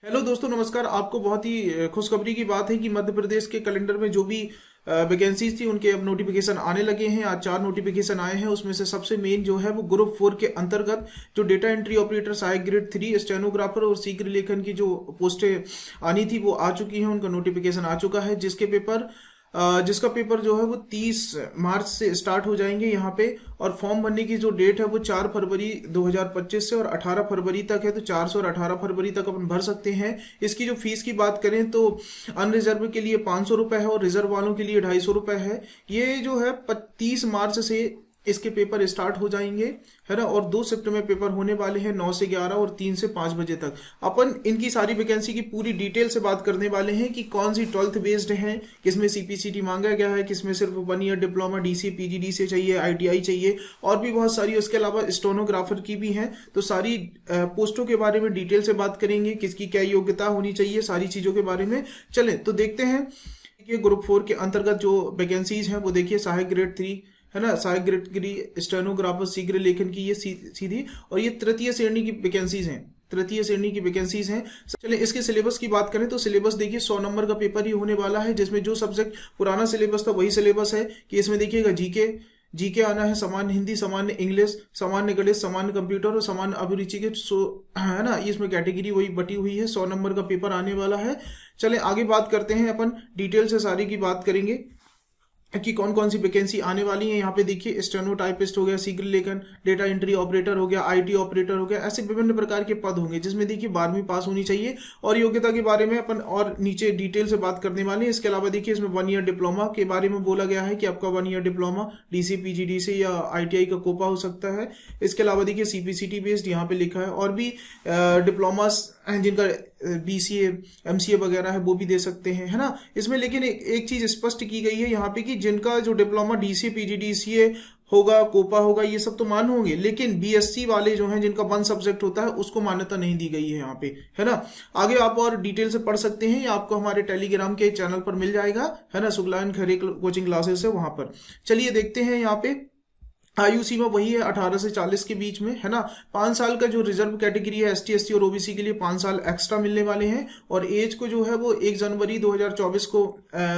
Hello दोस्तों, नमस्कार। आपको बहुत ही खुशखबरी की बात है कि मध्य प्रदेश के कैलेंडर में जो भी वैकेंसीज थी उनके अब नोटिफिकेशन आने लगे हैं। आज 4 नोटिफिकेशन आए हैं। उसमें से सबसे मेन जो है वो ग्रुप 4 के अंतर्गत जो डेटा एंट्री ऑपरेटर, सहायक ग्रेड 3, स्टेनोग्राफर और शीघ्र लेखन की जो पोस्टें आनी थी वो आ चुकी हैं। उनका नोटिफिकेशन आ चुका है, जिसका पेपर जो है वो 30 मार्च से स्टार्ट हो जाएंगे यहाँ पे। और फॉर्म भरने की जो डेट है वो 4 फरवरी 2025 से और 18 फरवरी तक है। तो 4 से और 18 फरवरी तक अपन भर सकते हैं। इसकी जो फीस की बात करें तो अनरिजर्व के लिए 500 रुपये है और रिजर्व वालों के लिए 250 रुपये है। ये जो है 30 मार्च से इसके पेपर स्टार्ट हो जाएंगे, है ना। और 2 शिफ्ट में पेपर होने वाले हैं, 9 से 11 और 3 से 5 बजे तक। अपन इनकी सारी वैकेंसी की पूरी डिटेल से बात करने वाले हैं कि कौन सी 12th बेस्ड हैं, किसमें सीपीसीटी मांगा गया है, किसमें सिर्फ 1 ईयर डिप्लोमा डीसी पीजीडीसी चाहिए, आईटीआई चाहिए और भी बहुत सारी। उसके अलावा स्टेनोग्राफर की भी हैं। तो सारी पोस्टों के बारे में डिटेल से बात करेंगे, किसकी क्या योग्यता होनी चाहिए, सारी चीज़ों के बारे में। चलें तो देखते हैं। देखिए, ग्रुप 4 के अंतर्गत जो वैकेंसीज हैं वो देखिए, सहायक ग्रेड 3 है ना, सहायक ग्रेड की स्टेनोग्राफर शीघ्र लेखन की ये सीधी, और ये तृतीय श्रेणी की वैकेंसीज हैं। तृतीय श्रेणी की वैकेंसीज हैं। चलिए इसके सिलेबस की बात करें तो सिलेबस देखिए 100 नंबर का पेपर ही होने वाला है, जिसमें जो सब्जेक्ट पुराना सिलेबस था वही सिलेबस है। कि इसमें देखिएगा जीके आना है, सामान्य हिंदी, सामान्य इंग्लिश, सामान्य गणित, सामान्य कंप्यूटर और सामान्य अभिरुचि के है ना, इसमें कैटेगरी वही बटी हुई है। 100 नंबर का पेपर आने वाला है। चले आगे बात करते हैं, अपन डिटेल से सारी की बात करेंगे कि कौन कौन सी वैकेंसी आने वाली है। यहाँ पे देखिए, स्टेनो टाइपिस्ट हो गया, शीघ्र लेखन, डेटा एंट्री ऑपरेटर हो गया, आईटी ऑपरेटर हो गया, ऐसे विभिन्न प्रकार के पद होंगे, जिसमें देखिए 12वीं पास होनी चाहिए। और योग्यता के बारे में अपन और नीचे डिटेल से बात करने वाले हैं। इसके अलावा देखिए, इसमें 1 ईयर डिप्लोमा के बारे में बोला गया है कि आपका 1 ईयर डिप्लोमा डीसी पीजीडीसी या आईटीआई का कोपा हो सकता है। इसके अलावा देखिए, सीपीसीटी बेस्ड यहाँ पे लिखा है। और भी डिप्लोमास जिनका बीसीए एमसीए वगैरह है वो भी दे सकते हैं, है ना। इसमें लेकिन एक चीज स्पष्ट की गई है यहाँ पे कि जिनका जो डिप्लोमा डीसी पीजीडीसीए होगा, कोपा होगा, ये सब तो मान होंगे, लेकिन बीएससी वाले जो हैं जिनका 1 सब्जेक्ट होता है उसको मान्यता नहीं दी गई है यहाँ पे, है ना। आगे आप और डिटेल से पढ़ सकते हैं, या आपको हमारे टेलीग्राम के चैनल पर मिल जाएगा, है ना। शुक्लायन खरे कोचिंग क्लासेस है वहां पर। चलिए देखते हैं। यहाँ पे आयु सीमा वही है 18 से 40 के बीच में, है ना। 5 साल का जो रिजर्व कैटेगरी है एसटी एससी और ओबीसी के लिए 5 साल एक्स्ट्रा मिलने वाले हैं। और एज को जो है वो 1 जनवरी 2024 को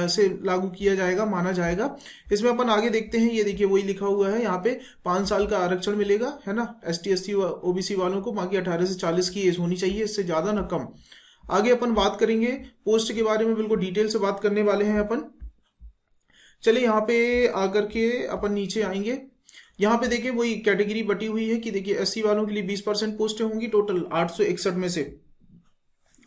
से लागू किया जाएगा, माना जाएगा। इसमें अपन आगे देखते हैं। ये देखिए वही लिखा हुआ है यहाँ पे, 5 साल का आरक्षण मिलेगा, है ना, एसटी एससी ओबीसी वालों को। बाकी 18 से 40 की एज होनी चाहिए, इससे ज्यादा ना कम। आगे अपन बात करेंगे पोस्ट के बारे में, बिल्कुल डिटेल से बात करने वाले हैं अपन। चलिए यहाँ पे आकर के अपन नीचे आएंगे। यहाँ पे देखिए वही कैटेगरी बटी हुई है कि देखिए, एससी वालों के लिए 20% पोस्टें होंगी टोटल 861 में से,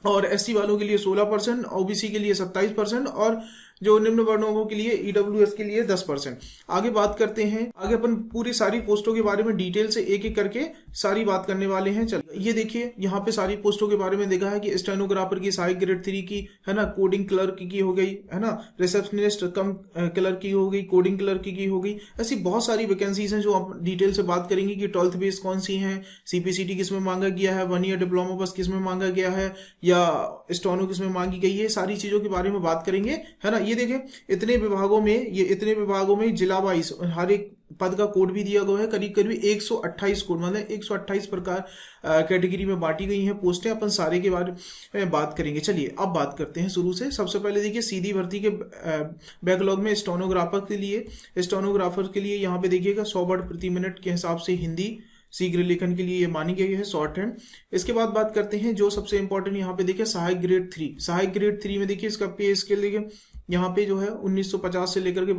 और एससी वालों के लिए 16%, ओबीसी के लिए 27% और जो निम्न वर्णों के लिए ईडब्ल्यूएस के लिए 10%। आगे बात करते हैं। आगे अपन पूरी सारी पोस्टों के बारे में डिटेल से एक एक करके सारी बात करने वाले हैं। चल ये देखिए, यहाँ पे सारी पोस्टों के बारे में देखा है कि स्टेनोग्राफर की, सहायक ग्रेड 3 की, है ना, कोडिंग क्लर्क की हो गई, है ना, रिसेप्शनिस्ट कम क्लर्क की हो गई, कोडिंग क्लर्क की हो गई। ऐसी बहुत सारी वैकेंसीज हैं जो आप डिटेल से बात करेंगे कि 12th बेस कौन सी है, सीपीसीटी किसमें मांगा गया है, 1 ईयर डिप्लोमा बस किसमें मांगा गया है, या स्टेनो किसमें मांगी गई है। सारी चीजों के बारे में बात करेंगे, है ना। ये देखें, इतने विभागों में जिला वाइज हर एक पद का कोड भी दिया गया है। करीब करीब 128 कोड, मतलब 128 प्रकार कैटेगरी में बांटी गई हैं पोस्टें। अपन सारे के बारे में बात करेंगे। चलिए अब बात करते हैं शुरू से। सबसे पहले देखिए, सीधी भर्ती के बैकलॉग में स्टेनोग्राफर के लिए यहाँ पे देखिएगा 100 वर्ड प्रति मिनट के हिसाब से हिंदी शीघ्र लेखन के लिए ये मानी गई है, शॉर्ट हैंड। इसके बाद बात करते हैं जो सबसे इंपॉर्टेंट यहाँ पे देखिए, सहायक ग्रेड 3। सहायक ग्रेड 3 में देखिए इसका पे स्केल देखिए, यहाँ पे जो है 1950 से लेकर के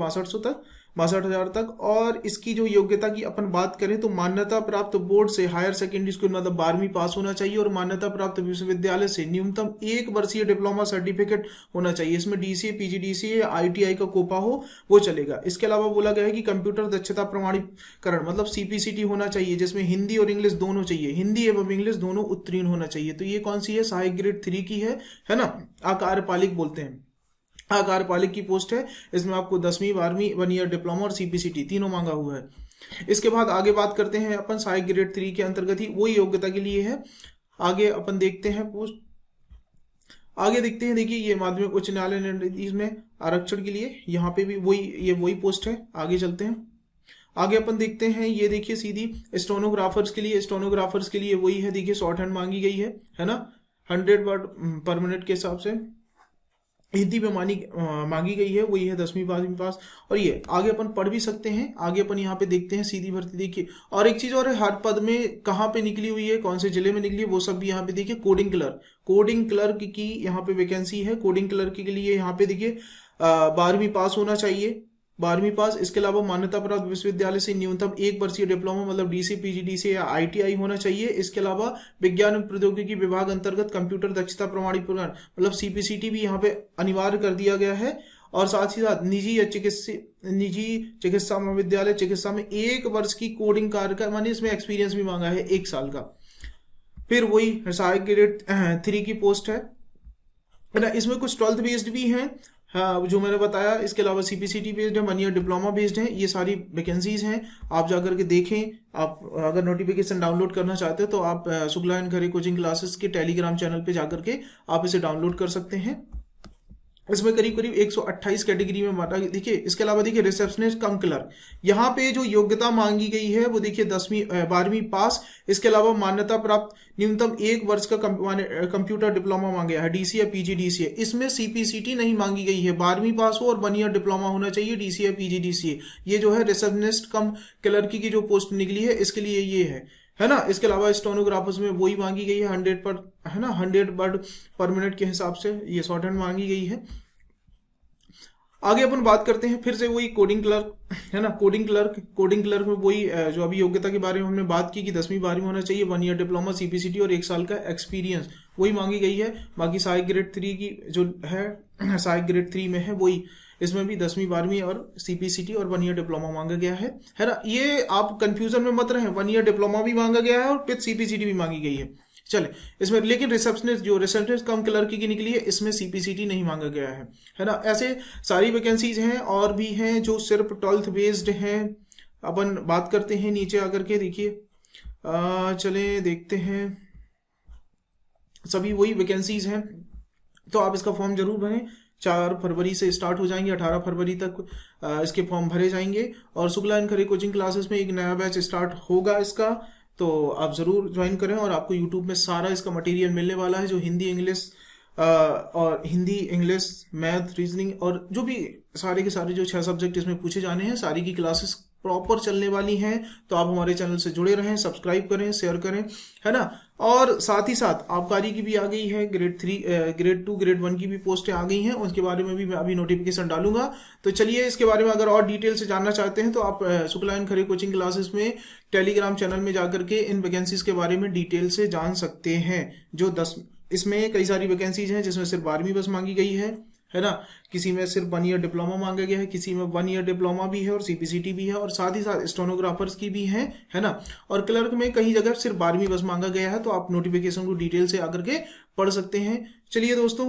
62,000 तक। और इसकी जो योग्यता की अपन बात करें तो मान्यता प्राप्त बोर्ड से हायर सेकेंडरी स्कूल मतलब 12वीं पास होना चाहिए, और मान्यता प्राप्त विश्वविद्यालय से न्यूनतम 1 वर्षीय डिप्लोमा सर्टिफिकेट होना चाहिए। इसमें डीसीए पीजीडीसीए या आईटीआई का कोपा हो वो चलेगा। इसके अलावा बोला गया है कि कंप्यूटर दक्षता प्रमाणीकरण मतलब सीपीसीटी होना चाहिए, जिसमें हिंदी और इंग्लिश दोनों चाहिए, हिंदी एवं इंग्लिश दोनों उत्तीर्ण होना चाहिए। तो ये कौन सी है, सहायक ग्रेड 3 की है ना। कार्यपालिक बोलते हैं, कार्यपालिक की पोस्ट है। इसमें आपको 10वीं 12वीं 1 ईयर डिप्लोमा और सीपीसीटी तीनों मांगा हुआ है। इसके बाद आगे बात करते हैं अपन, सहायक ग्रेड 3 के अंतर्गत ही वही योग्यता के लिए है। आगे अपन देखते हैं पोस्ट, आगे देखते हैं। देखिए, ये माध्यमिक उच्च न्यायालय में आरक्षण के लिए यहाँ पे भी वही पोस्ट है। आगे चलते हैं। आगे अपन देखते हैं। ये देखिए सीधी स्टेनोग्राफर्स के लिए वही है। देखिए शॉर्ट हैंड मांगी गई है ना। 100 वर्ड पर मिनट के हिसाब से हिंदी में मांगी गई है, वही है 10वीं 12वीं पास। और ये आगे अपन पढ़ भी सकते हैं। आगे अपन यहाँ पे देखते हैं सीधी भर्ती, देखिए। और एक चीज और है, हर पद में कहाँ पे निकली हुई है, कौन से जिले में निकली है, वो सब भी यहाँ पे देखिए। कोडिंग क्लर्क की यहाँ पे वैकेंसी है। कोडिंग क्लर्क के लिए यहाँ पे देखिए 12वीं पास होना चाहिए, 12वीं पास। इसके अलावा मान्यता प्राप्त विश्वविद्यालय से न्यूनतम 1 वर्षीय डिप्लोमा मतलब डीसी, पीजीडीसी या आईटीआई होना चाहिए। इसके अलावा विज्ञान एवं प्रौद्योगिकी विभाग अंतर्गत कंप्यूटर दक्षता प्रमाणीकरण मतलब सीपीसीटी भी यहाँ पे अनिवार्य कर दिया गया है। और साथ ही साथ निजी चिकित्सा महाविद्यालय चिकित्सा में 1 वर्ष की कोडिंग कार्य का माने इसमें एक्सपीरियंस भी मांगा है 1 साल का। फिर वही सहायक ग्रेड 3 की पोस्ट है ना। इसमें कुछ 12th बेस्ड भी हैं, हाँ, जो मैंने बताया। इसके अलावा सीपीसीटी बेस्ड है, 1 ईयर डिप्लोमा बेस्ड है। ये सारी वैकेंसीज हैं, आप जाकर के देखें। आप अगर नोटिफिकेशन डाउनलोड करना चाहते हो तो आप Shukla and Khare coaching classes के टेलीग्राम चैनल पे जाकर के आप इसे डाउनलोड कर सकते हैं। इसमें करीब करीब 128 कैटेगरी में बांटा। देखिए इसके अलावा देखिए रिसेप्शनिस्ट कम क्लर्क, यहाँ पे जो योग्यता मांगी गई है वो देखिए 12वीं पास। इसके अलावा मान्यता प्राप्त न्यूनतम 1 वर्ष का कंप्यूटर डिप्लोमा मांगा है, डीसी या पीजीडीसी। इसमें सीपीसीटी नहीं मांगी गई है, 12वीं पास हो और 1 ईयर डिप्लोमा होना चाहिए, डीसी या पीजीडीसी। ये जो है रिसेप्शनिस्ट कम क्लर्क की जो पोस्ट निकली है इसके लिए ये है ना। इसके अलावा स्टेनोग्राफर्स में वही मांगी गई है 100 पर, है ना, 100 वर्ड पर मिनट के हिसाब से ये शॉर्ट हैंड मांगी गई है। आगे अपन बात करते हैं फिर से वही कोडिंग क्लर्क, है ना। कोडिंग क्लर्क में वही जो अभी योग्यता के बारे में हमने बात की कि 10वीं 12वीं होना चाहिए, 1 ईयर डिप्लोमा, सीपीसीटी और 1 साल का एक्सपीरियंस, वही मांगी गई है। बाकी सहायक ग्रेड 3 की जो है, सहायक ग्रेड 3 में है वही, इसमें भी 10वीं 12वीं और सीपीसीटी और 1 ईयर डिप्लोमा मांगा गया है ना। ये आप कंफ्यूजन में मत रहे, 1 ईयर डिप्लोमा भी मांगा गया है और फिर सीपीसीटी भी मांगी गई है। चले इसमें, लेकिन रिसेप्शनिस्ट कम क्लर्क की निकली है, इसमें सीपीसीटी नहीं मांगा गया है ना। ऐसे सारी वैकेंसीज हैं और भी हैं जो सिर्फ 12th बेस्ड हैं। अपन बात करते हैं नीचे आकर के, देखिए चले देखते हैं, सभी वही वैकेंसीज हैं। तो आप इसका फॉर्म जरूर भरें, 4 फरवरी से स्टार्ट हो जाएंगे, 18 फरवरी तक इसके फॉर्म भरे जाएंगे। और Shukla and Khare coaching classes में एक नया बैच स्टार्ट होगा इसका, तो आप ज़रूर ज्वाइन करें। और आपको यूट्यूब में सारा इसका मटेरियल मिलने वाला है, जो हिंदी इंग्लिश मैथ रीजनिंग और जो भी सारे के सारे जो 6 सब्जेक्ट इसमें पूछे जाने हैं, सारी की क्लासेस प्रॉपर चलने वाली हैं। तो आप हमारे चैनल से जुड़े रहें, सब्सक्राइब करें, शेयर करें, है ना। और साथ ही साथ आबकारी की भी आ गई है, ग्रेड 3 ग्रेड 2 ग्रेड 1 की भी पोस्टें आ गई हैं, उसके बारे में भी मैं अभी नोटिफिकेशन डालूंगा। तो चलिए इसके बारे में अगर और डिटेल से जानना चाहते हैं तो आप Shukla and Khare coaching classes में टेलीग्राम चैनल में जाकर के इन वैकेंसीज के बारे में डिटेल से जान सकते हैं। जो 10 इसमें कई सारी वैकेंसीज हैं जिसमें सिर्फ 12वीं बस मांगी गई है ना। किसी में सिर्फ 1 ईयर डिप्लोमा मांगा गया है, किसी में 1 ईयर डिप्लोमा भी है और सीपीसीटी भी है, और साथ ही साथ स्टेनोग्राफर्स की भी है ना। और क्लर्क में कई जगह सिर्फ 12वीं बस मांगा गया है। तो आप नोटिफिकेशन को डिटेल से आकर के पढ़ सकते हैं। चलिए दोस्तों,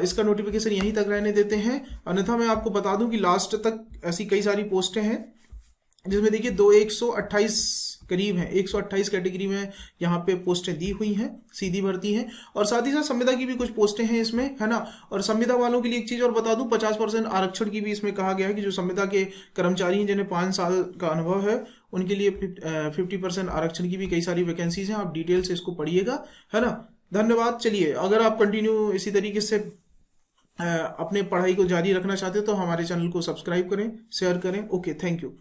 इसका नोटिफिकेशन यहीं तक रहने देते हैं। अन्यथा मैं आपको बता दूं कि लास्ट तक ऐसी कई सारी पोस्टें हैं जिसमें देखिए 128 करीब हैं, 128 कैटेगरी में यहाँ पे पोस्टें दी हुई हैं, सीधी भर्ती हैं। और साथ ही साथ संविदा की भी कुछ पोस्टें हैं इसमें, है ना। और संविदा वालों के लिए एक चीज और बता दूं, 50% आरक्षण की भी इसमें कहा गया है कि जो संविदा के कर्मचारी हैं जिन्हें 5 साल का अनुभव है उनके लिए 50% आरक्षण की भी कई सारी वैकेंसीज हैं। आप डिटेल से इसको पढ़िएगा, है ना। धन्यवाद। चलिए, अगर आप कंटिन्यू इसी तरीके से अपने पढ़ाई को जारी रखना चाहते हो तो हमारे चैनल को सब्सक्राइब करें, शेयर करें। Okay, thank you.